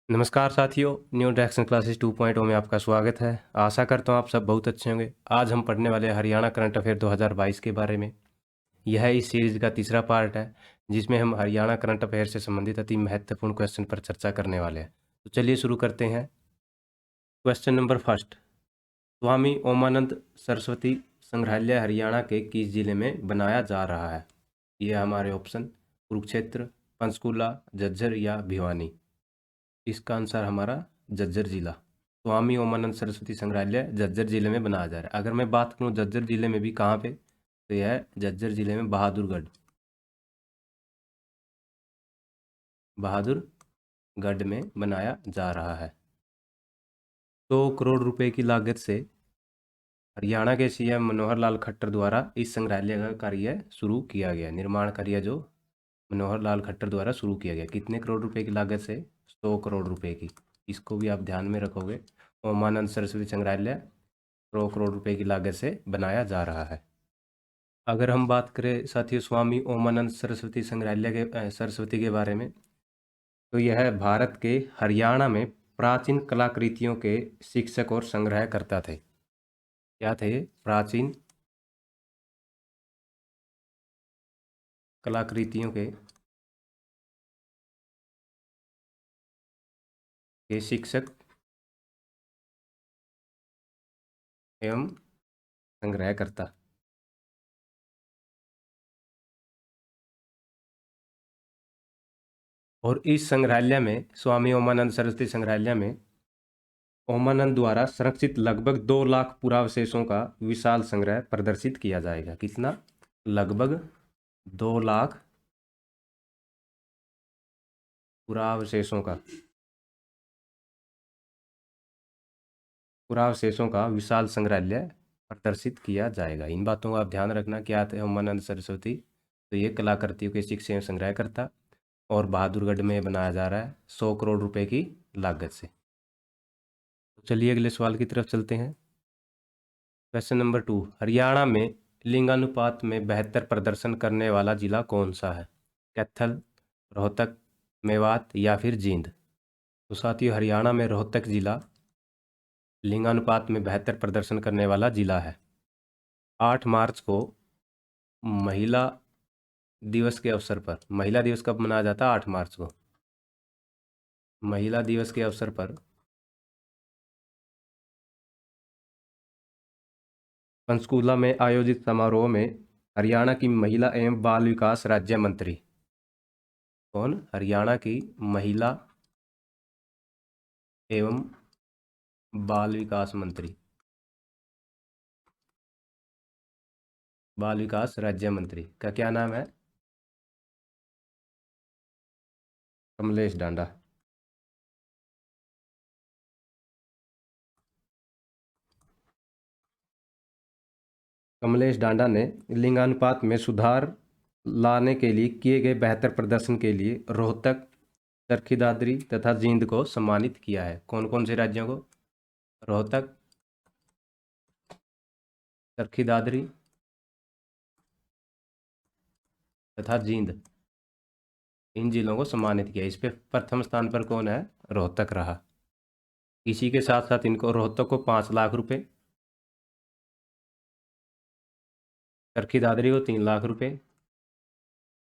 नमस्कार साथियों, new direction classes 2.0 में आपका स्वागत है। आशा करता हूँ आप सब बहुत अच्छे होंगे। आज हम पढ़ने वाले हैं हरियाणा करंट अफेयर 2022 के बारे में। यह इस सीरीज का तीसरा पार्ट है, जिसमें हम हरियाणा करंट अफेयर से संबंधित अति महत्वपूर्ण क्वेश्चन पर चर्चा करने वाले हैं। तो चलिए शुरू करते हैं। क्वेश्चन नंबर फर्स्ट, स्वामी ओमानंद सरस्वती संग्रहालय हरियाणा के किस जिले में बनाया जा रहा है? ये हमारे ऑप्शन कुरुक्षेत्र, पंचकूला, झज्जर या भिवानी। इसका आंसर हमारा झज्जर जिला। स्वामी ओमानंद सरस्वती संग्रहालय झज्जर जिले में बनाया जा रहा है। अगर मैं बात करूं झज्जर जिले में भी कहाँ पे, तो यह है झज्जर जिले में बहादुरगढ़ में बनाया जा रहा है। 100 करोड़ रुपए की लागत से हरियाणा के सीएम मनोहर लाल खट्टर द्वारा इस संग्रहालय का कार्य शुरू किया गया। निर्माण कार्य जो मनोहर लाल खट्टर द्वारा शुरू किया गया। कितने करोड़ रुपए की लागत से? 100 करोड़ रुपए की। इसको भी आप ध्यान में रखोगे। ओमानंद सरस्वती संग्रहालय 100 करोड़ रुपए की लागत से बनाया जा रहा है। अगर हम बात करें साथियों स्वामी ओमानंद सरस्वती सरस्वती के बारे में, तो यह भारत के हरियाणा में प्राचीन कलाकृतियों के शिक्षक और संग्रहकर्ता थे। क्या थे? प्राचीन कलाकृतियों के शिक्षक एवं संग्रहकर्ता। और इस संग्रहालय में, स्वामी ओमानंद सरस्वती संग्रहालय में ओमानंद द्वारा संरक्षित लगभग 2 लाख पुरावशेषों का विशाल संग्रह प्रदर्शित किया जाएगा। कितना? लगभग 2 लाख पुरावशेषों का विशाल संग्रहालय प्रदर्शित किया जाएगा। इन बातों का आप ध्यान रखना। क्या थे ओमानंद सरस्वती? तो ये कलाकृतियों के शिक्षक एवं संग्रहकर्ता, और बहादुरगढ़ में बनाया जा रहा है 100 करोड़ रुपए की लागत से। तो चलिए अगले सवाल की तरफ चलते हैं। क्वेश्चन नंबर 2, हरियाणा में लिंगानुपात में बेहतर प्रदर्शन करने वाला जिला कौन सा है? कैथल, रोहतक, मेवात या फिर जींद? तो साथियों हरियाणा में रोहतक जिला लिंगानुपात में बेहतर प्रदर्शन करने वाला जिला है। 8 मार्च को महिला दिवस के अवसर पर, महिला दिवस कब मनाया जाता है? 8 मार्च को। महिला दिवस के अवसर पर पंचकूला में आयोजित समारोह में हरियाणा की महिला एवं बाल विकास राज्य मंत्री कौन? हरियाणा की महिला एवं बाल विकास मंत्री, बाल विकास राज्य मंत्री का क्या नाम है? कमलेश डांडा। कमलेश डांडा ने लिंगानुपात में सुधार लाने के लिए किए गए बेहतर प्रदर्शन के लिए रोहतक, चरखी दादरी तथा जींद को सम्मानित किया है। कौन कौन से राज्यों को? रोहतक, चरखी दादरी तथा जींद, इन जिलों को सम्मानित किया। इस पे प्रथम स्थान पर कौन है? रोहतक रहा। इसी के साथ साथ इनको, रोहतक को 5 लाख रुपए, चरखी दादरी को 3 लाख रुपए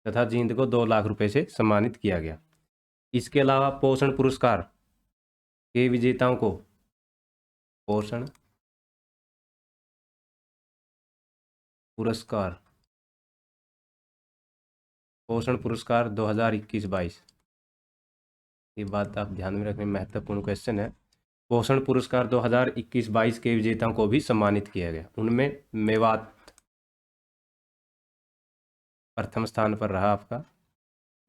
तथा जींद को 2 लाख रुपए से सम्मानित किया गया। इसके अलावा पोषण पुरस्कार के विजेताओं को पोषण पुरस्कार 2021-22, ये बात आप ध्यान में रखना, महत्वपूर्ण क्वेश्चन है। पोषण पुरस्कार 2021-22 के विजेताओं को भी सम्मानित किया गया। उनमें मेवात प्रथम स्थान पर रहा आपका,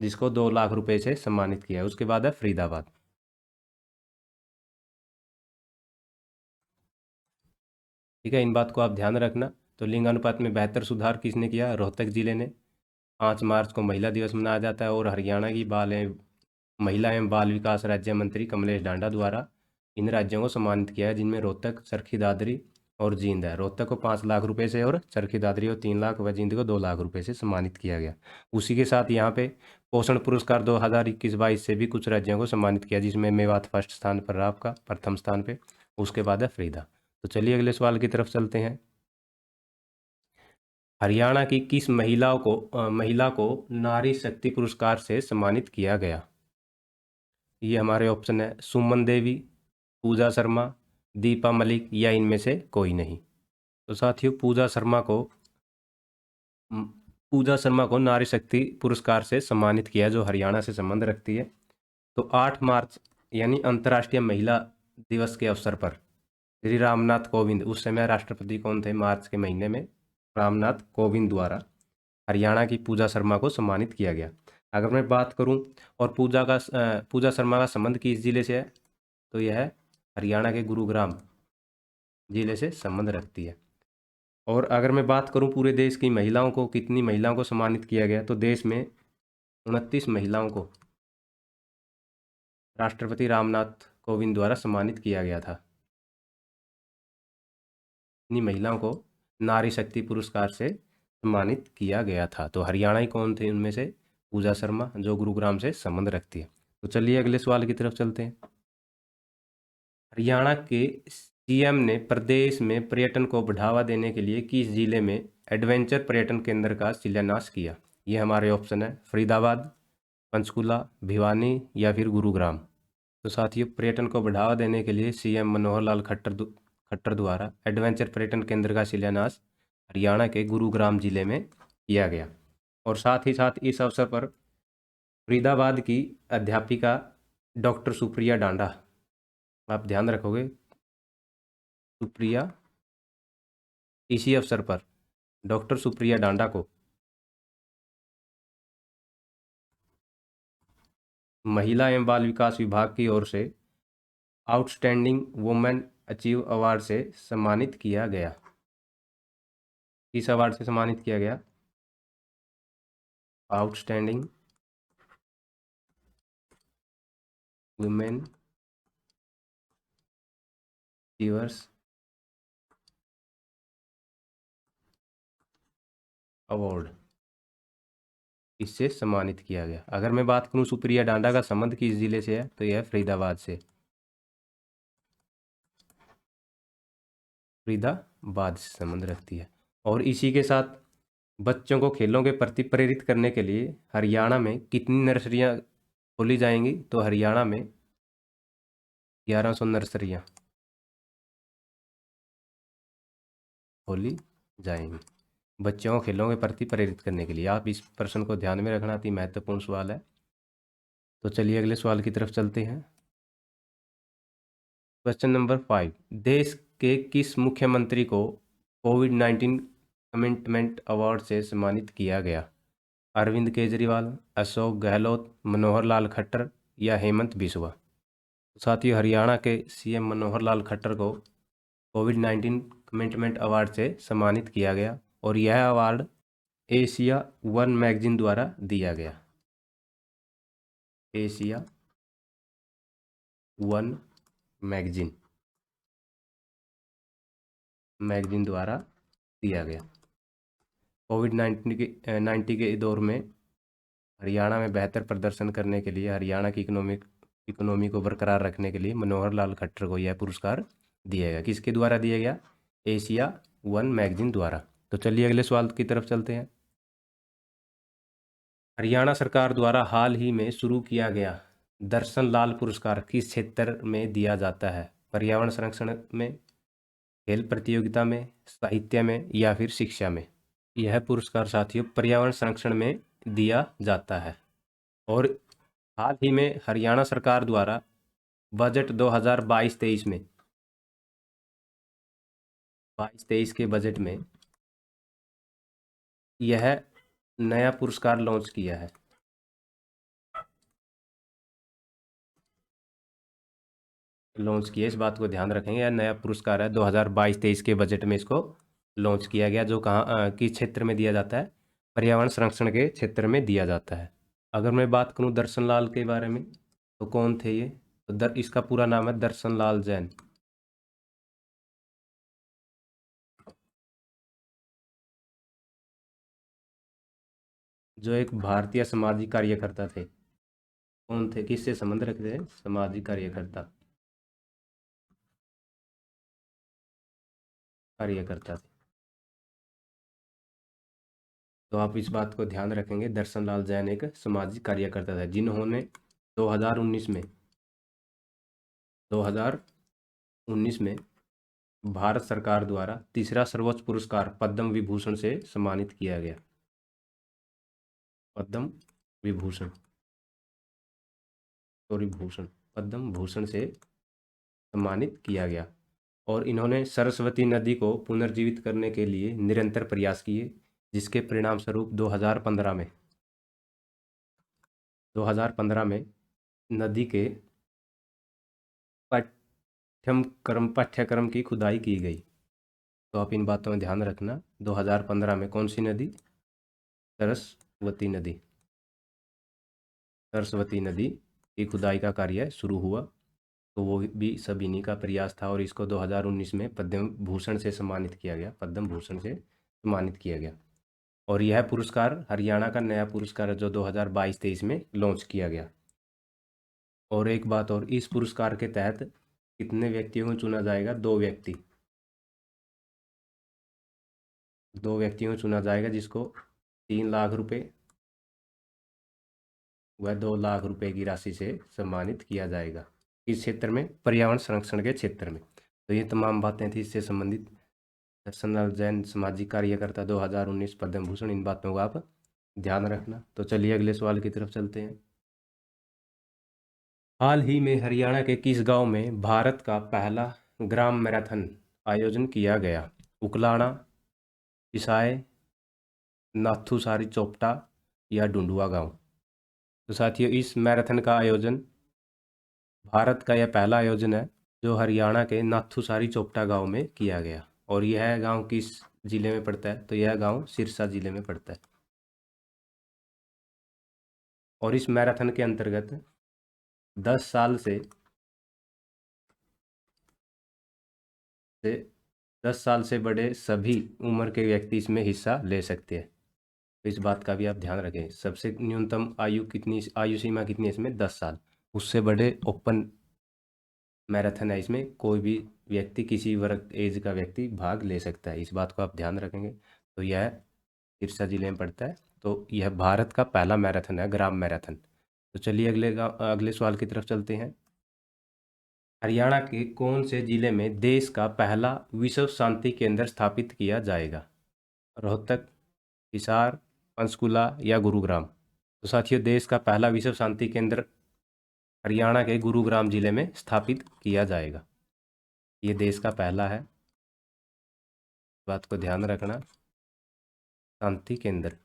जिसको 2 लाख रुपए से सम्मानित किया। उसके बाद है फरीदाबाद। ठीक है, इन बात को आप ध्यान रखना। तो लिंगानुपात में बेहतर सुधार किसने किया? रोहतक जिले ने। 5 मार्च को महिला दिवस मनाया जाता है और हरियाणा की महिला एवं बाल विकास राज्य मंत्री कमलेश डांडा द्वारा इन राज्यों को सम्मानित किया है, जिनमें रोहतक, चरखी दादरी और जींद है। रोहतक को 5 लाख रुपए से और चरखी दादरी को 3 लाख व जींद को 2 लाख रुपए से सम्मानित किया गया। उसी के साथ यहाँ पे पोषण पुरस्कार 2021-22 से भी कुछ राज्यों को सम्मानित किया, जिसमें मेवात फर्स्ट स्थान पर रहा, आपका प्रथम स्थान पे। उसके बाद है फरीदा। तो चलिए अगले सवाल की तरफ चलते हैं। हरियाणा की किस महिला को नारी शक्ति पुरस्कार से सम्मानित किया गया? ये हमारे ऑप्शन है सुमन देवी, पूजा शर्मा, दीपा मलिक या इनमें से कोई नहीं। तो साथियों पूजा शर्मा को नारी शक्ति पुरस्कार से सम्मानित किया, जो हरियाणा से संबंध रखती है। तो 8 मार्च यानी अंतर्राष्ट्रीय महिला दिवस के अवसर पर श्री रामनाथ कोविंद, उस समय राष्ट्रपति कौन थे मार्च के महीने में, रामनाथ कोविंद द्वारा हरियाणा की पूजा शर्मा को सम्मानित किया गया। अगर मैं बात करूं और पूजा शर्मा का संबंध किस जिले से है, तो यह है हरियाणा के गुरुग्राम जिले से संबंध रखती है। और अगर मैं बात करूं पूरे देश की महिलाओं को, कितनी महिलाओं को सम्मानित किया गया, तो देश में 29 महिलाओं को राष्ट्रपति रामनाथ कोविंद द्वारा सम्मानित किया गया था। इन्हीं महिलाओं को नारी शक्ति पुरस्कार से सम्मानित किया गया था। तो हरियाणा ही कौन थे उनमें से? पूजा शर्मा, जो गुरुग्राम से संबंध रखती है। तो चलिए अगले सवाल की तरफ चलते हैं। हरियाणा के सीएम ने प्रदेश में पर्यटन को बढ़ावा देने के लिए किस जिले में एडवेंचर पर्यटन केंद्र का शिलान्यास किया? ये हमारे ऑप्शन है फरीदाबाद, पंचकुला, भिवानी या फिर गुरुग्राम। तो साथियों, पर्यटन को बढ़ावा देने के लिए सीएम मनोहर लाल खट्टर द्वारा एडवेंचर पर्यटन केंद्र का शिलान्यास हरियाणा के गुरुग्राम जिले में किया गया। और साथ ही साथ इस अवसर पर फरीदाबाद की अध्यापिका डॉक्टर सुप्रिया डांडा, आप ध्यान रखोगे, सुप्रिया, इसी अवसर पर डॉक्टर सुप्रिया डांडा को महिला एवं बाल विकास विभाग की ओर से आउटस्टैंडिंग वुमेन अचीव अवार्ड से सम्मानित किया गया। किस अवार्ड से सम्मानित किया गया? आउटस्टैंडिंग वुमेन अचीवर्स अवार्ड, इससे सम्मानित किया गया। अगर मैं बात करूं सुप्रिया डांडा का संबंध किस जिले से है, तो यह है फरीदाबाद से। फरीदाबाद से संबंध रखती है। और इसी के साथ बच्चों को खेलों के प्रति प्रेरित करने के लिए हरियाणा में कितनी नर्सरियां खोली जाएंगी? तो हरियाणा में 1100 नर्सरियां खोली जाएंगी बच्चों को खेलों के प्रति प्रेरित करने के लिए। आप इस प्रश्न को ध्यान में रखना, अति महत्वपूर्ण सवाल है। तो चलिए अगले सवाल की तरफ चलते हैं। क्वेश्चन नंबर 5, देश के किस मुख्यमंत्री को कोविड-19 कमिटमेंट अवार्ड से सम्मानित किया गया? अरविंद केजरीवाल, अशोक गहलोत, मनोहर लाल खट्टर या हेमंत बिस्वा। साथियों, हरियाणा के सीएम मनोहर लाल खट्टर को कोविड-19 कमिटमेंट अवार्ड से सम्मानित किया गया और यह अवार्ड एशिया वन मैगजीन द्वारा दिया गया। एशिया वन मैगजीन द्वारा दिया गया। कोविड-19 के दौर में हरियाणा में बेहतर प्रदर्शन करने के लिए, हरियाणा की इकोनॉमी को बरकरार रखने के लिए मनोहर लाल खट्टर को यह पुरस्कार दिया गया। किसके द्वारा दिया गया? एशिया वन मैगजीन द्वारा। तो चलिए अगले सवाल की तरफ चलते हैं। हरियाणा सरकार द्वारा हाल ही में शुरू किया गया दर्शन लाल पुरस्कार किस क्षेत्र में दिया जाता है? पर्यावरण संरक्षण में, खेल प्रतियोगिता में, साहित्य में या फिर शिक्षा में? यह पुरस्कार साथियों पर्यावरण संरक्षण में दिया जाता है। और हाल ही में हरियाणा सरकार द्वारा बजट 2022-23 में 22-23 के बजट में यह नया पुरस्कार लॉन्च किया है। इस बात को ध्यान रखेंगे, यह नया पुरस्कार है, 2022-23 के बजट में इसको लॉन्च किया गया, जो कहाँ किस क्षेत्र में दिया जाता है? पर्यावरण संरक्षण के क्षेत्र में दिया जाता है। अगर मैं बात करूं दर्शन लाल के बारे में, तो कौन थे ये? तो इसका पूरा नाम है दर्शन लाल जैन। जो एक भारतीय सामाजिक कार्यकर्ता थे, कौन थे, किससे संबंध रखते हैं, सामाजिक कार्यकर्ता कार्यकर्ता थे। तो आप इस बात को ध्यान रखेंगे, दर्शन लाल जैन एक सामाजिक कार्यकर्ता थे जिन्होंने 2019 में 2019 में भारत सरकार द्वारा तीसरा सर्वोच्च पुरस्कार पद्म विभूषण से सम्मानित किया गया। पद्म विभूषण सॉरी भूषण पद्म भूषण से सम्मानित किया गया। और इन्होंने सरस्वती नदी को पुनर्जीवित करने के लिए निरंतर प्रयास किए, जिसके परिणाम स्वरूप 2015 में नदी के पाठ्यक्रम की खुदाई की गई। तो आप इन बातों में ध्यान रखना, 2015 में कौन सी नदी, सरस्वती नदी की खुदाई का कार्य शुरू हुआ। तो वो भी सब इन्हीं का प्रयास था और इसको 2019 में पद्म भूषण से सम्मानित किया गया, पद्म भूषण से सम्मानित किया गया। और यह पुरस्कार हरियाणा का नया पुरस्कार है जो 2022-23 में लॉन्च किया गया। और एक बात और, इस पुरस्कार के तहत कितने व्यक्तियों को चुना जाएगा, 2 व्यक्तियों को चुना जाएगा, जिसको 3 लाख रुपए व 2 लाख रुपए की राशि से सम्मानित किया जाएगा। इस क्षेत्र में, पर्यावरण संरक्षण के क्षेत्र में। तो ये तमाम बातें थी इससे संबंधित। दर्शन लाल जैन सामाजिक कार्यकर्ता 2019 पद्म भूषण, इन बातों का आप ध्यान रखना। तो चलिए अगले सवाल की तरफ चलते हैं। हाल ही में हरियाणा के किस गांव में भारत का पहला ग्राम मैराथन आयोजन किया गया? उकलाना, पिसाय, नाथूसारी चोपटा या डुंडुआ गांव? तो साथियों, इस मैराथन का आयोजन, भारत का यह पहला आयोजन है जो हरियाणा के नाथूसारी चोपटा गांव में किया गया। और यह गांव किस जिले में पड़ता है? तो यह गांव सिरसा जिले में पड़ता है। और इस मैराथन के अंतर्गत 10 साल से 10 साल से बड़े सभी उम्र के व्यक्ति इसमें हिस्सा ले सकते हैं। तो इस बात का भी आप ध्यान रखें। सबसे न्यूनतम आयु सीमा कितनी है इसमें? 10 साल। उससे बड़े ओपन मैराथन है, इसमें कोई भी व्यक्ति, किसी वर्ग एज का व्यक्ति भाग ले सकता है। इस बात को आप ध्यान रखेंगे। तो यह सिरसा जिले में पड़ता है। तो यह भारत का पहला मैराथन है, ग्राम मैराथन। तो चलिए अगले सवाल की तरफ चलते हैं। हरियाणा के कौन से जिले में देश का पहला विश्व शांति केंद्र स्थापित किया जाएगा? रोहतक, हिसार, पंचकुला या गुरुग्राम? तो साथियों, देश का पहला विश्व शांति केंद्र हरियाणा के गुरुग्राम जिले में स्थापित किया जाएगा। ये देश का पहला है, बात को ध्यान रखना। शांति केंद्र,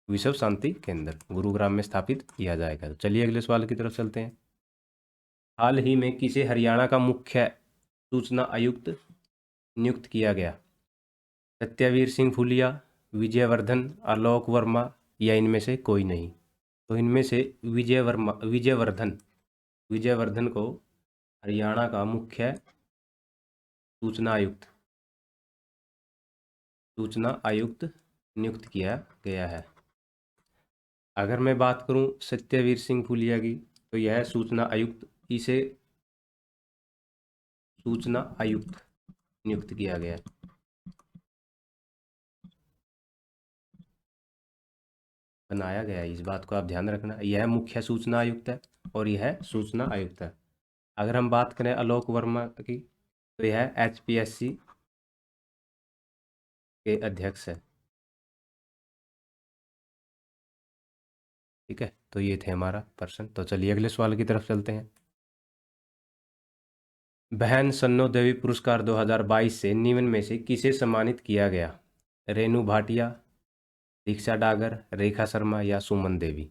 विश्व शांति केंद्र गुरुग्राम में स्थापित किया जाएगा। तो चलिए अगले सवाल की तरफ चलते हैं। हाल ही में किसे हरियाणा का मुख्य सूचना आयुक्त नियुक्त किया गया? सत्यवीर सिंह फूलिया, विजयवर्धन, आलोक वर्मा या इनमें से कोई नहीं? तो इनमें से विजयवर्धन को हरियाणा का मुख्य सूचना आयुक्त नियुक्त किया गया है। अगर मैं बात करूं सत्यवीर सिंह फूलिया की, तो यह सूचना आयुक्त नियुक्त किया गया है। बनाया गया है, इस बात को आप ध्यान रखना। यह मुख्य सूचना आयुक्त है और यह सूचना आयुक्त है। अगर हम बात करें आलोक वर्मा की, तो यह HPSC के अध्यक्ष है। ठीक है, तो ये थे हमारा प्रश्न। तो चलिए अगले सवाल की तरफ चलते हैं। बहन सन्नो देवी पुरस्कार 2022 से निम्न में से किसे सम्मानित किया गया? रेणु भाटिया, दीक्षा डागर, रेखा शर्मा या सुमन देवी?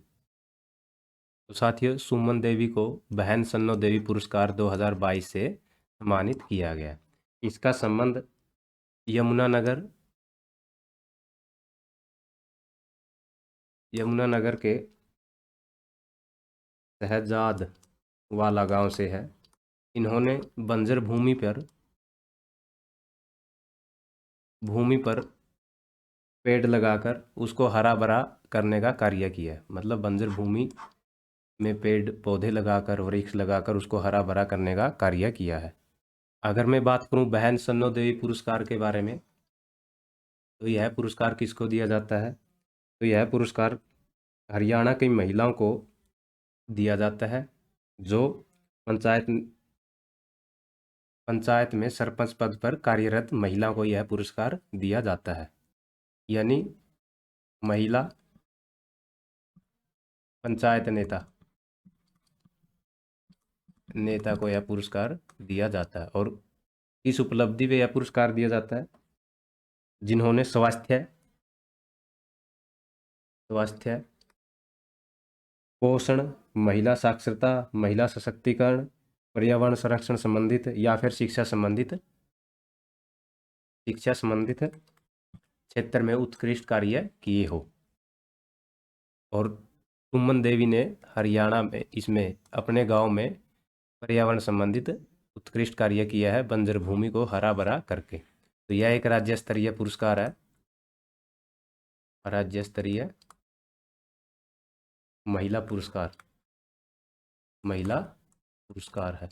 तो साथियों, सुमन देवी को बहन सन्नो देवी पुरस्कार 2022 से सम्मानित किया गया। इसका संबंध यमुनानगर के शहजाद वाला गांव से है। इन्होंने बंजर भूमि पर पेड़ लगाकर उसको हरा भरा करने का कार्य किया है। मतलब बंजर भूमि में पेड़ पौधे लगाकर, वृक्ष लगाकर उसको हरा भरा करने का कार्य किया है। अगर मैं बात करूं बहन सन्नो देवी पुरस्कार के बारे में, तो यह पुरस्कार किसको दिया जाता है? तो यह पुरस्कार हरियाणा की महिलाओं को दिया जाता है, जो पंचायत पंचायत में सरपंच पद पर कार्यरत महिला को यह पुरस्कार दिया जाता है। यानी महिला पंचायत नेता को यह पुरस्कार दिया जाता है। और इस उपलब्धि पे यह पुरस्कार दिया जाता है जिन्होंने स्वास्थ्य, पोषण, महिला साक्षरता, महिला सशक्तिकरण, पर्यावरण संरक्षण संबंधित या फिर शिक्षा संबंधित क्षेत्र में उत्कृष्ट कार्य किए हो। और सुमन देवी ने हरियाणा में इसमें अपने गांव में पर्यावरण संबंधित उत्कृष्ट कार्य किया है, बंजर भूमि को हरा भरा करके। तो यह एक राज्य स्तरीय पुरस्कार है, राज्य स्तरीय महिला पुरस्कार है।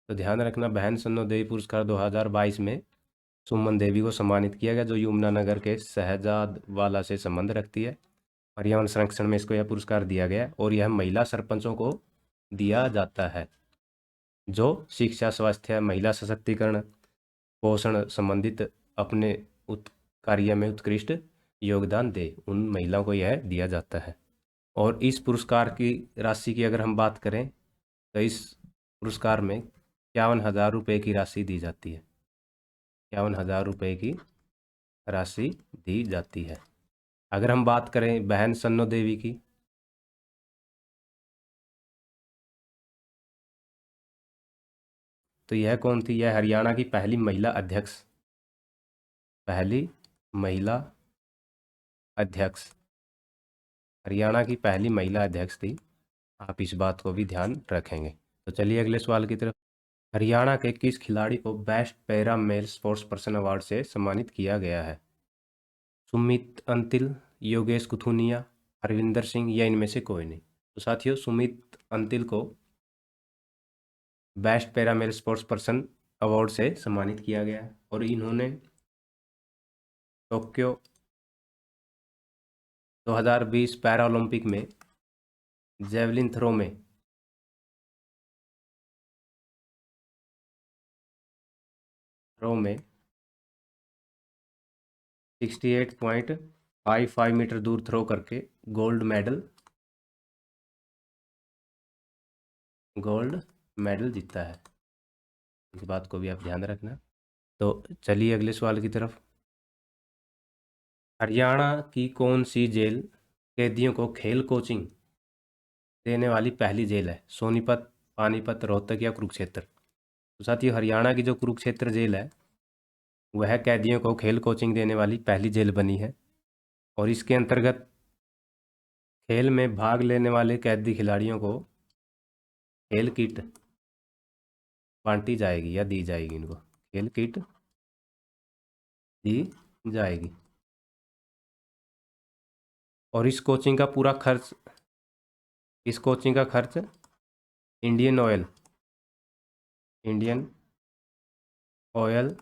तो ध्यान रखना, बहन सन्नो देवी पुरस्कार 2022 में सुमन देवी को सम्मानित किया गया, जो यमुनानगर के शहजादवाला से संबंध रखती है। पर्यावरण संरक्षण में इसको यह पुरस्कार दिया गया और यह महिला सरपंचों को दिया जाता है, जो शिक्षा, स्वास्थ्य, महिला सशक्तिकरण, पोषण संबंधित अपने कार्य में उत्कृष्ट योगदान दे, उन महिलाओं को यह दिया जाता है। और इस पुरस्कार की राशि की अगर हम बात करें, तो इस पुरस्कार में 51,000 रुपये की राशि दी जाती है। 51,000 रुपये की राशि दी जाती है। अगर हम बात करें बहन सन्नो देवी की, तो यह कौन थी? यह हरियाणा की पहली महिला अध्यक्ष, हरियाणा की पहली महिला अध्यक्ष थी। आप इस बात को भी ध्यान रखेंगे। तो चलिए अगले सवाल की तरफ। हरियाणा के किस खिलाड़ी को best para male sports person award से सम्मानित किया गया है? सुमित अंतिल, योगेश कुथुनिया, हरविंदर सिंह या इनमें से कोई नहीं? तो साथियों, सुमित अंतिल को best para male sports person award से सम्मानित किया गया है और इन्होंने टोक्यो 2020 पैरा ओलंपिक में जेवलिन थ्रो में 68.55 मीटर दूर थ्रो करके गोल्ड मेडल जीता है। इस बात को भी आप ध्यान रखना। तो चलिए अगले सवाल की तरफ। हरियाणा की कौन सी जेल कैदियों को खेल कोचिंग देने वाली पहली जेल है? सोनीपत, पानीपत, रोहतक या कुरुक्षेत्र? तो साथियों, हरियाणा की जो कुरुक्षेत्र जेल है वह कैदियों को खेल कोचिंग देने वाली पहली जेल बनी है। और इसके अंतर्गत खेल में भाग लेने वाले कैदी खिलाड़ियों को खेल किट बांटी जाएगी या दी जाएगी। इनको खेल किट दी जाएगी। और इस कोचिंग का खर्च इंडियन ऑयल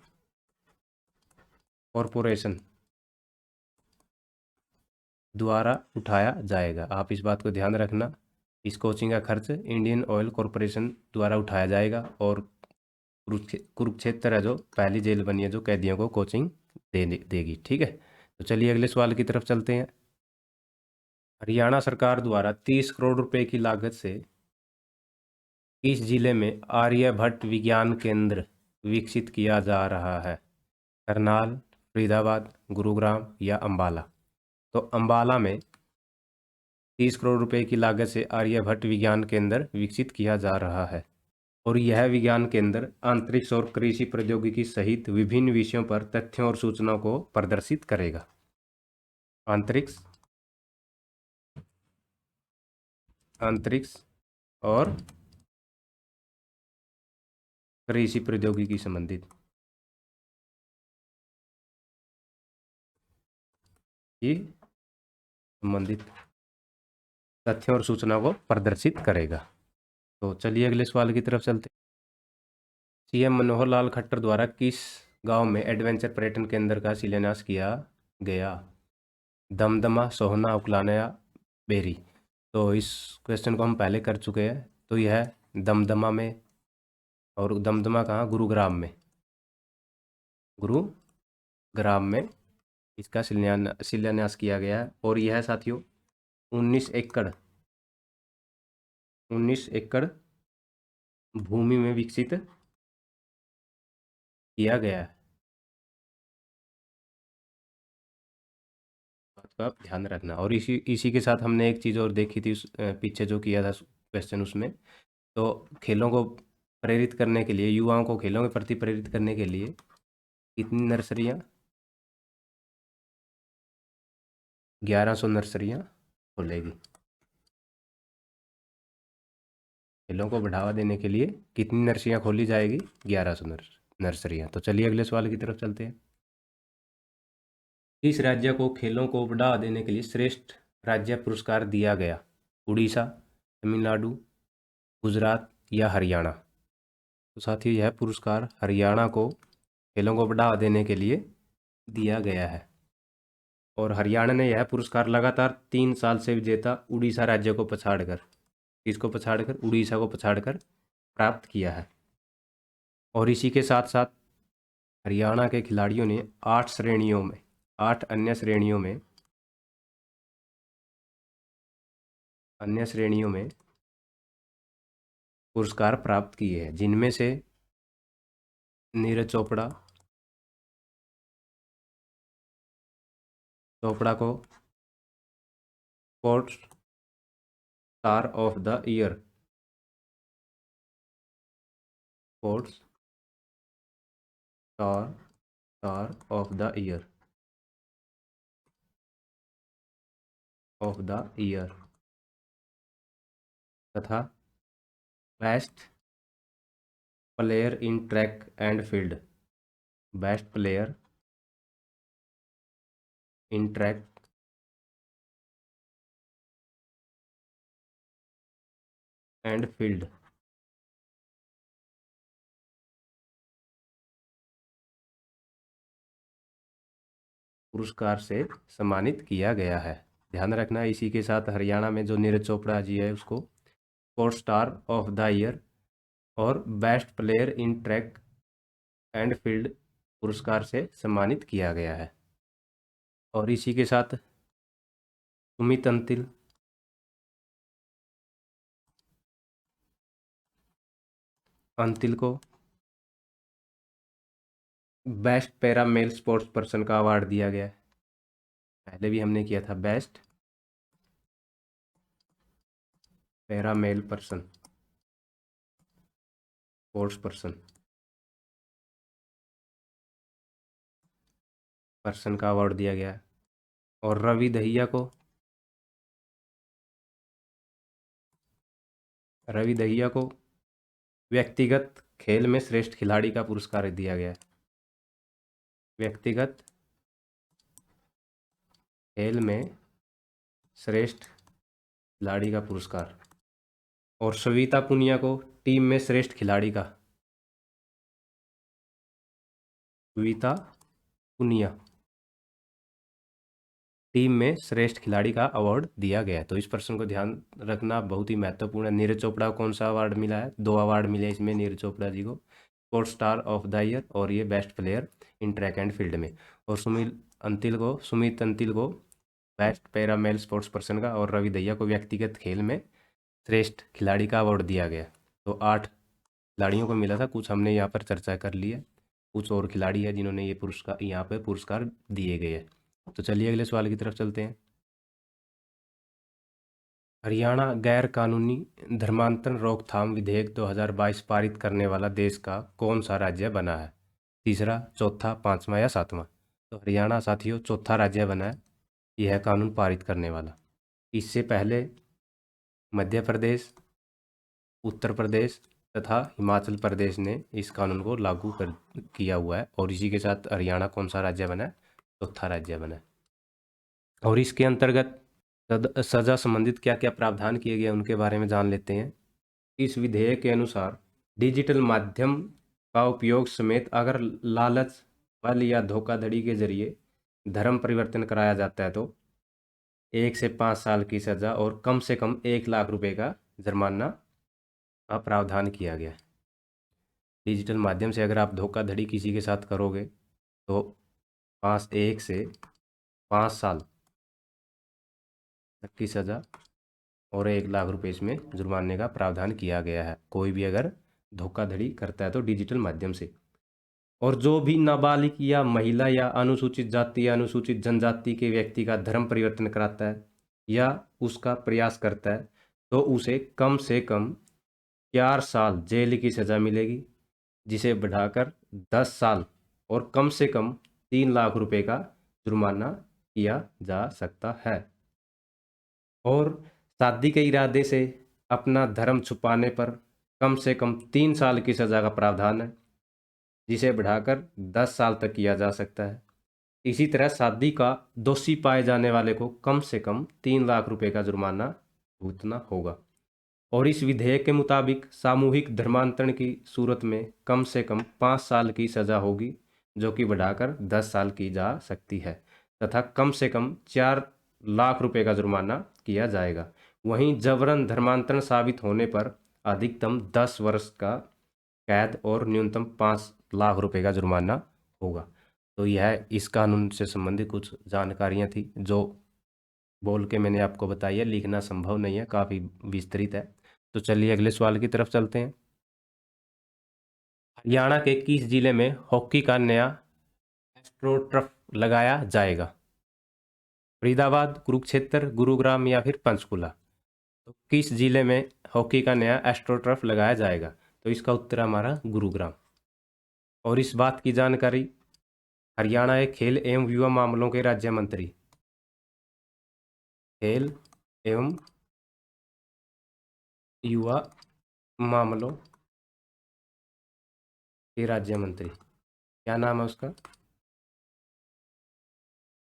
कॉरपोरेशन द्वारा उठाया जाएगा। आप इस बात को ध्यान रखना, इस कोचिंग का खर्च इंडियन ऑयल कॉरपोरेशन द्वारा उठाया जाएगा। और कुरुक्षेत्र है जो पहली जेल बनी है जो कैदियों को कोचिंग देगी। ठीक है, तो चलिए अगले सवाल की तरफ चलते हैं। हरियाणा सरकार द्वारा 30 करोड़ रुपए की लागत से किस जिले में आर्यभट्ट विज्ञान केंद्र विकसित किया जा रहा है? करनाल, फरीदाबाद, गुरुग्राम या अंबाला? तो अंबाला में 30 करोड़ रुपए की लागत से आर्यभट्ट विज्ञान केंद्र विकसित किया जा रहा है। और यह विज्ञान केंद्र अंतरिक्ष और कृषि प्रौद्योगिकी सहित विभिन्न विषयों पर तथ्यों और सूचनाओं को प्रदर्शित करेगा। अंतरिक्ष और कृषि प्रौद्योगिकी संबंधित की संबंधित तथ्यों और सूचना को प्रदर्शित करेगा। तो चलिए अगले सवाल की तरफ चलते। सीएम मनोहर लाल खट्टर द्वारा किस गांव में एडवेंचर पर्यटन केंद्र का शिलान्यास किया गया? दमदमा, सोहना, उकलाना या बेरी? तो इस क्वेश्चन को हम पहले कर चुके हैं। तो यह है दमदमा में, और दमदमा कहाँ? गुरुग्राम में। गुरुग्राम में इसका शिलान्यास किया गया है। और यह साथियों 19 एकड़ भूमि में विकसित किया गया है। बात का आप ध्यान रखना। और इसी के साथ हमने एक चीज़ और देखी थी पीछे जो किया था क्वेश्चन उसमें। तो खेलों को प्रेरित करने के लिए, युवाओं को खेलों के प्रति प्रेरित करने के लिए कितनी नर्सरियाँ? 1100 नर्सरियाँ खोलेगी। खेलों को बढ़ावा देने के लिए कितनी नर्सरियाँ खोली जाएगी? 1100 नर्सरियाँ। तो चलिए अगले सवाल की तरफ चलते हैं। किस राज्य को खेलों को बढ़ावा देने के लिए श्रेष्ठ राज्य पुरस्कार दिया गया? उड़ीसा, तमिलनाडु, गुजरात या हरियाणा? तो साथियों यह पुरस्कार हरियाणा को खेलों को बढ़ावा देने के लिए दिया गया है। और हरियाणा ने यह पुरस्कार लगातार 3 साल से विजेता उड़ीसा राज्य को पछाड़कर, किसको पछाड़कर? उड़ीसा को पछाड़कर प्राप्त किया है। और इसी के साथ साथ हरियाणा के खिलाड़ियों ने 8 अन्य श्रेणियों में पुरस्कार प्राप्त किए हैं, जिनमें से नीरज चोपड़ा को sports star of the year, sports star of the year तथा best player in track and field, best player in track and field पुरस्कार से सम्मानित किया गया है। ध्यान रखना। इसी के साथ हरियाणा में जो नीरज चोपड़ा जी है उसको sports star of the year और best player in track and field पुरस्कार से सम्मानित किया गया है। और इसी के साथ सुमित अंतिल को best para male sports person का अवार्ड दिया गया है। पहले भी हमने किया था best para male person, sports person का अवार्ड दिया गया है। और रवि दहिया को व्यक्तिगत खेल में श्रेष्ठ खिलाड़ी का पुरस्कार दिया गया है। व्यक्तिगत खेल में श्रेष्ठ खिलाड़ी का पुरस्कार। और सविता पुनिया को टीम में श्रेष्ठ खिलाड़ी का, सविता पुनिया टीम में श्रेष्ठ खिलाड़ी का अवार्ड दिया गया है। तो इस प्रश्न को ध्यान रखना, बहुत ही महत्वपूर्ण है। नीरज चोपड़ा को कौन सा अवार्ड मिला है? 2 अवार्ड मिले इसमें नीरज चोपड़ा जी को, sports star of the year और ये best player in track and field में। और सुमित अंतिल को best para male sports person का और रवि दहिया को व्यक्तिगत खेल में श्रेष्ठ खिलाड़ी का अवार्ड दिया गया। तो 8 खिलाड़ियों को मिला था। कुछ हमने यहाँ पर चर्चा कर ली है, कुछ और खिलाड़ी है जिन्होंने ये पुरस्कार यहाँ पे पुरस्कार दिए गए हैं। तो चलिए अगले सवाल की तरफ चलते हैं। हरियाणा गैर कानूनी धर्मांतरण रोकथाम विधेयक 2022 पारित करने वाला देश का कौन सा राज्य बना है? तीसरा, चौथा, पांचवा या सातवां? तो हरियाणा साथियों चौथा राज्य बना है यह कानून पारित करने वाला। इससे पहले मध्य प्रदेश, उत्तर प्रदेश तथा हिमाचल प्रदेश ने इस कानून को लागू किया हुआ है। और इसी के साथ हरियाणा कौन सा राज्य बना है? चौथा राज्य बना है। और इसके अंतर्गत सजा संबंधित क्या क्या प्रावधान किए गए उनके बारे में जान लेते हैं। इस विधेयक के अनुसार डिजिटल माध्यम का उपयोग समेत अगर लालच, बल या धोखाधड़ी के जरिए धर्म परिवर्तन कराया जाता है तो 1 से 5 साल की सजा और कम से कम 1 लाख रुपए का जुर्माना का प्रावधान किया गया है। डिजिटल माध्यम से अगर आप धोखाधड़ी किसी के साथ करोगे तो 1 से 5 साल तक की सज़ा और 1 लाख रुपए इसमें जुर्माने का प्रावधान किया गया है, कोई भी अगर धोखाधड़ी करता है तो डिजिटल माध्यम से। और जो भी नाबालिग या महिला या अनुसूचित जाति या अनुसूचित जनजाति के व्यक्ति का धर्म परिवर्तन कराता है या उसका प्रयास करता है तो उसे कम से कम 4 साल जेल की सज़ा मिलेगी, जिसे बढ़ाकर 10 साल और कम से कम 3 लाख रुपए का जुर्माना किया जा सकता है। और शादी के इरादे से अपना धर्म छुपाने पर कम से कम 3 साल की सज़ा का प्रावधान है, जिसे बढ़ाकर 10 साल तक किया जा सकता है। इसी तरह शादी का दोषी पाए जाने वाले को कम से कम 3 लाख रुपए का जुर्माना भुगतना होगा। और इस विधेयक के मुताबिक सामूहिक धर्मांतरण की सूरत में कम से कम 5 साल की सज़ा होगी, जो कि बढ़ाकर 10 साल की जा सकती है, तथा कम से कम 4 लाख रुपए का जुर्माना किया जाएगा। वहीं जबरन धर्मांतरण साबित होने पर अधिकतम 10 वर्ष का कैद और न्यूनतम 5 लाख रुपए का जुर्माना होगा। तो यह इस कानून से संबंधित कुछ जानकारियां थी जो बोल के मैंने आपको बताई है, लिखना संभव नहीं है, काफ़ी विस्तृत है। तो चलिए अगले सवाल की तरफ चलते हैं। हरियाणा के किस जिले में हॉकी का नया एस्ट्रोटर्फ लगाया जाएगा? फरीदाबाद, कुरुक्षेत्र, गुरुग्राम या फिर पंचकुला? तो किस जिले में हॉकी का नया एस्ट्रोटर्फ लगाया जाएगा? तो इसका उत्तर हमारा गुरुग्राम। और इस बात की जानकारी हरियाणा के खेल एवं युवा मामलों के राज्य मंत्री, खेल एवं युवा मामलों के राज्य मंत्री, क्या नाम है उसका?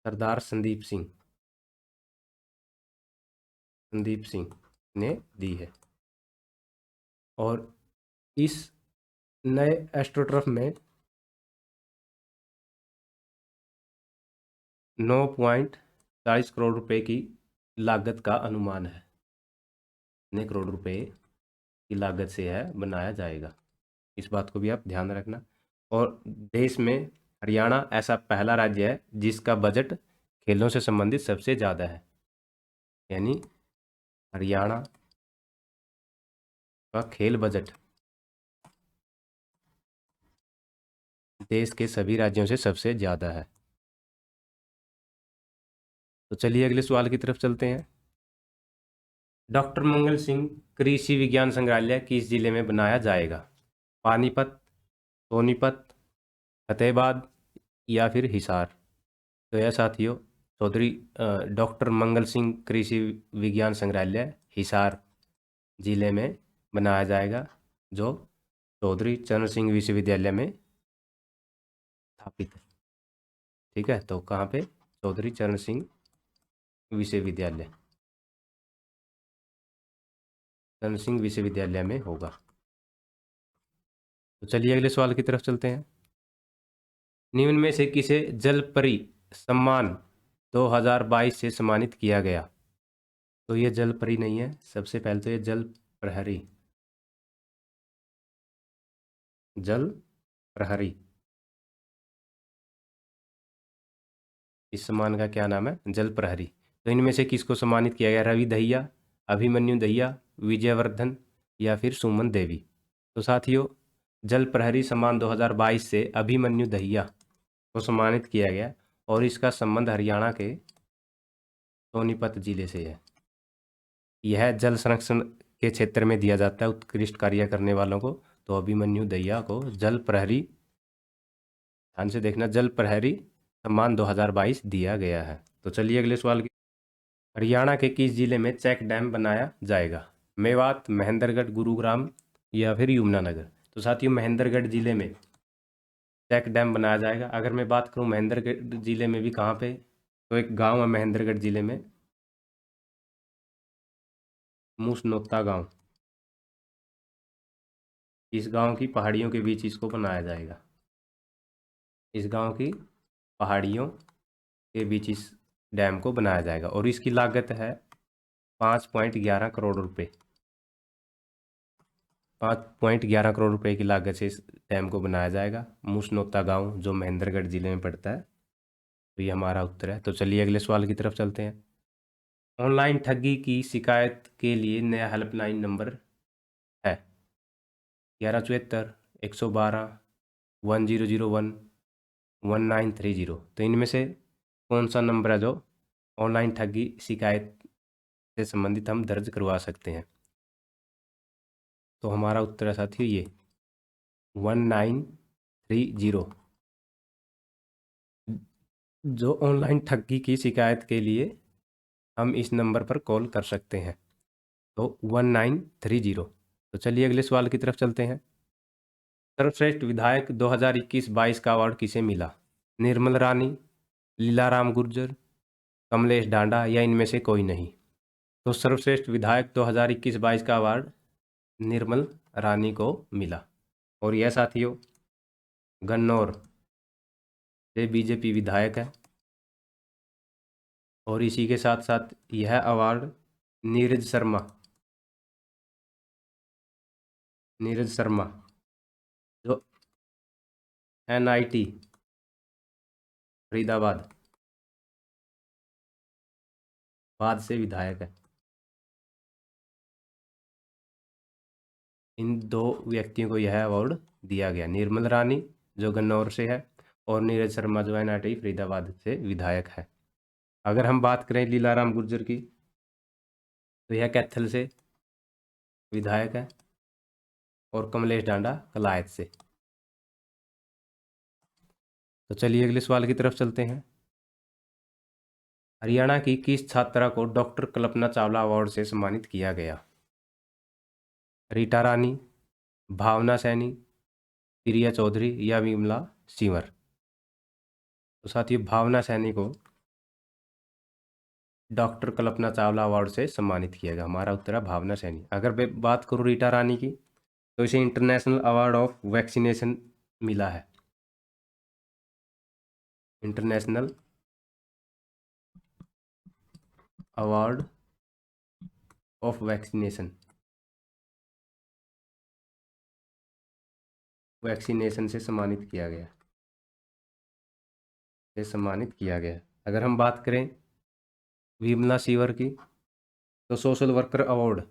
सरदार संदीप सिंह ने दी है। और इस नए एस्ट्रोटर्फ में 9.40 करोड़ रुपए की लागत का अनुमान है। कितने करोड़ रुपए की लागत से यह बनाया जाएगा, इस बात को भी आप ध्यान रखना। और देश में हरियाणा ऐसा पहला राज्य है जिसका बजट खेलों से संबंधित सबसे ज़्यादा है, यानी हरियाणा का खेल बजट देश के सभी राज्यों से सबसे ज़्यादा है। तो चलिए अगले सवाल की तरफ चलते हैं। डॉक्टर मंगल सिंह कृषि विज्ञान संग्रहालय किस जिले में बनाया जाएगा? पानीपत, सोनीपत, फतेहाबाद या फिर हिसार? तो यह साथियों चौधरी डॉक्टर मंगल सिंह कृषि विज्ञान संग्रहालय हिसार जिले में बनाया जाएगा, जो चौधरी चरण सिंह विश्वविद्यालय में स्थापित है। ठीक है, तो कहाँ पे? चौधरी चरण सिंह विश्वविद्यालय, चरण सिंह विश्वविद्यालय में होगा। तो चलिए अगले सवाल की तरफ चलते हैं। निम्न में से किसे जल परी सम्मान 2022 से सम्मानित किया गया? तो ये जल परी नहीं है, सबसे पहले तो ये जल प्रहरी, जल प्रहरी, इस सम्मान का क्या नाम है? जल प्रहरी। तो इनमें से किसको सम्मानित किया गया? रवि दहिया, अभिमन्यु दहिया, विजयवर्धन या फिर सुमन देवी? तो साथियों जल प्रहरी सम्मान 2022 से अभिमन्यु दहिया को सम्मानित किया गया और इसका संबंध हरियाणा के सोनीपत जिले से है। यह जल संरक्षण के क्षेत्र में दिया जाता है उत्कृष्ट कार्य करने वालों को। तो अभिमन्यु दहिया को जल प्रहरी, ध्यान से देखना, जल प्रहरी सम्मान 2022 दिया गया है। तो चलिए अगले सवाल की। हरियाणा के किस जिले में चेक डैम बनाया जाएगा? मेवात, महेंद्रगढ़, गुरुग्राम या फिर यमुनानगर? तो साथियों महेंद्रगढ़ जिले में चेक डैम बनाया जाएगा। अगर मैं बात करूं महेंद्रगढ़ जिले में भी कहाँ पे तो एक गांव है महेंद्रगढ़ जिले में, मूसनोता गांव। इस गांव की पहाड़ियों के बीच इसको बनाया जाएगा। इस गांव की पहाड़ियों के बीच इस डैम को बनाया जाएगा और इसकी लागत है 5.11 करोड़ रुपए। 5.11 करोड़ रुपए की लागत से इस डैम को बनाया जाएगा। मूसनोता गांव जो महेंद्रगढ़ जिले में पड़ता है। तो ये हमारा उत्तर है। तो चलिए अगले सवाल की तरफ चलते हैं। ऑनलाइन ठगी की शिकायत के लिए नया हेल्पलाइन नंबर है 1174 112 1001 1930। तो इनमें से कौन सा नंबर है जो ऑनलाइन ठगी शिकायत से संबंधित हम दर्ज करवा सकते हैं? तो हमारा उत्तर है साथियों ये 1930। जो ऑनलाइन ठगी की शिकायत के लिए हम इस नंबर पर कॉल कर सकते हैं। तो 1930। तो चलिए अगले सवाल की तरफ चलते हैं। सर्वश्रेष्ठ विधायक 2021-22 का अवार्ड किसे मिला? निर्मल रानी, लीलाराम गुर्जर, कमलेश डांडा या इनमें से कोई नहीं? तो सर्वश्रेष्ठ विधायक 2021-22 का अवार्ड निर्मल रानी को मिला। और यह साथियों गन्नौर से बीजेपी विधायक है। और इसी के साथ साथ यह अवार्ड नीरज शर्मा जो NIT फरीदाबाद बाद से विधायक है। इन दो व्यक्तियों को यह अवार्ड दिया गया, निर्मल रानी जो गन्नौर से है और नीरज शर्मा जो NIT फरीदाबाद से विधायक है। अगर हम बात करें लीलाराम गुर्जर की तो यह कैथल से विधायक है और कमलेश डांडा कलायत से। तो चलिए अगले सवाल की तरफ चलते हैं। हरियाणा की किस छात्रा को डॉक्टर कल्पना चावला अवार्ड से सम्मानित किया गया? रीटा रानी, भावना सैनी, प्रिया चौधरी या विमला सिंवर? तो साथियों भावना सैनी को डॉक्टर कल्पना चावला अवार्ड से सम्मानित किया गया। हमारा उत्तर है भावना सैनी। अगर मैं बात करूँ रीटा रानी की तो इसे इंटरनेशनल अवार्ड ऑफ वैक्सीनेशन मिला है। इंटरनेशनल अवार्ड ऑफ वैक्सीनेशन से सम्मानित किया गया। अगर हम बात करें विमला सिंवर की तो सोशल वर्कर अवार्ड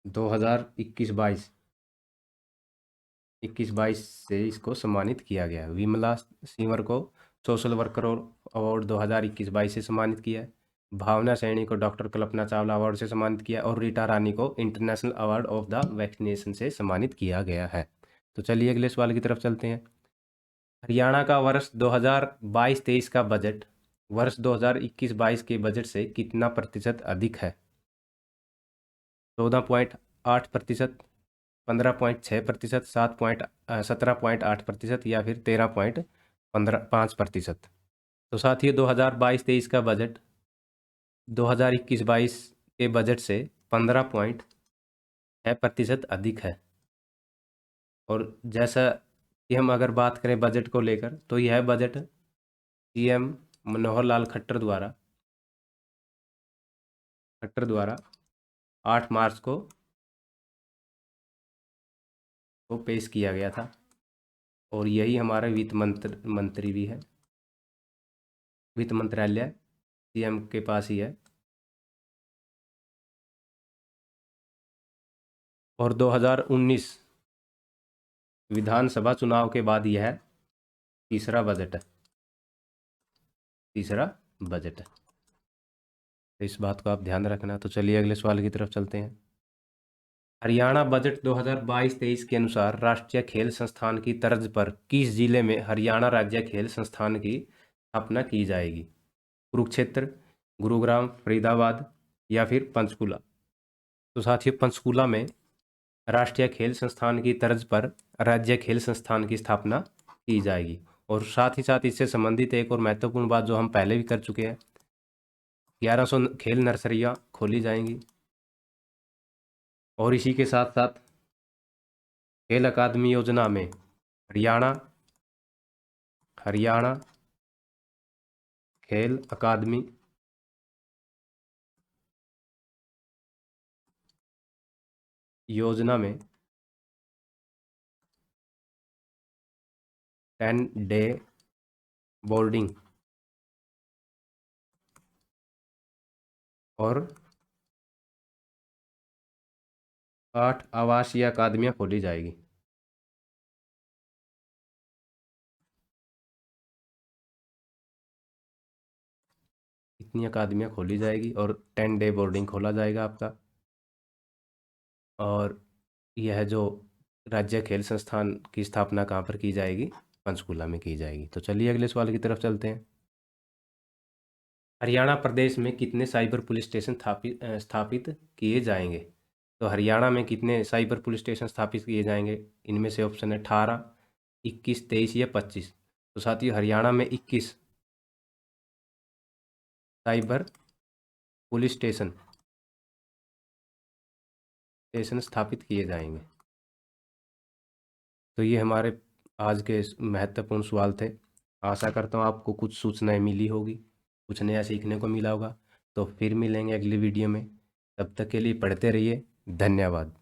2021-22 से इसको सम्मानित किया गया। विमला सिंवर को सोशल वर्कर अवार्ड 2021-22 से सम्मानित किया। भावना सैनी को डॉक्टर कल्पना चावला अवार्ड से सम्मानित किया और रीटा रानी को international award of the vaccination से सम्मानित किया गया है। तो चलिए अगले सवाल की तरफ चलते हैं। हरियाणा का वर्ष 2022-23 का बजट वर्ष 2021-22 के बजट से कितना प्रतिशत अधिक है? 14.8%, 15.6%, 17.8% या फिर 13.5%? तो साथियों 2022-23 का बजट 2021-22 के बजट से 15.6% अधिक है। और जैसा कि हम अगर बात करें बजट को लेकर तो यह बजट CM मनोहर लाल खट्टर द्वारा 8 मार्च को पेश किया गया था। और यही हमारे वित्त मंत्री भी है। वित्त मंत्रालय CM के पास ही है। और 2019 विधानसभा चुनाव के बाद यह तीसरा बजट है। तो इस बात को आप ध्यान रखना। तो चलिए अगले सवाल की तरफ चलते हैं। हरियाणा बजट 2022-23 के अनुसार राष्ट्रीय खेल संस्थान की तर्ज पर किस जिले में हरियाणा राज्य खेल संस्थान की स्थापना की जाएगी? कुरुक्षेत्र, गुरुग्राम, फरीदाबाद या फिर पंचकुला? तो साथियों पंचकुला में राष्ट्रीय खेल संस्थान की तर्ज पर राज्य खेल संस्थान की स्थापना की जाएगी। और साथ ही साथ इससे संबंधित एक और महत्वपूर्ण बात जो हम पहले भी कर चुके हैं, 1100 खेल नर्सरियाँ खोली जाएंगी। और इसी के साथ साथ खेल अकादमी योजना में हरियाणा खेल अकादमी योजना में 10 डे बोर्डिंग और 8 आवासीय अकादमियाँ खोली जाएगी। इतनी अकादमियाँ खोली जाएगी और 10 डे बोर्डिंग खोला जाएगा आपका। और यह जो राज्य खेल संस्थान की स्थापना कहाँ पर की जाएगी? पंचकूला में की जाएगी। तो चलिए अगले सवाल की तरफ चलते हैं। हरियाणा प्रदेश में कितने साइबर पुलिस स्टेशन स्थापित किए जाएंगे? तो हरियाणा में कितने साइबर पुलिस स्टेशन स्थापित किए जाएंगे? इनमें से ऑप्शन है 18, 21, 23 या 25। तो साथियों, हरियाणा में 21 साइबर पुलिस स्टेशन स्थापित किए जाएंगे। तो ये हमारे आज के महत्वपूर्ण सवाल थे। आशा करता हूँ आपको कुछ सूचनाएं मिली होगी, कुछ नया सीखने को मिला होगा। तो फिर मिलेंगे अगली वीडियो में। तब तक के लिए पढ़ते रहिए। धन्यवाद।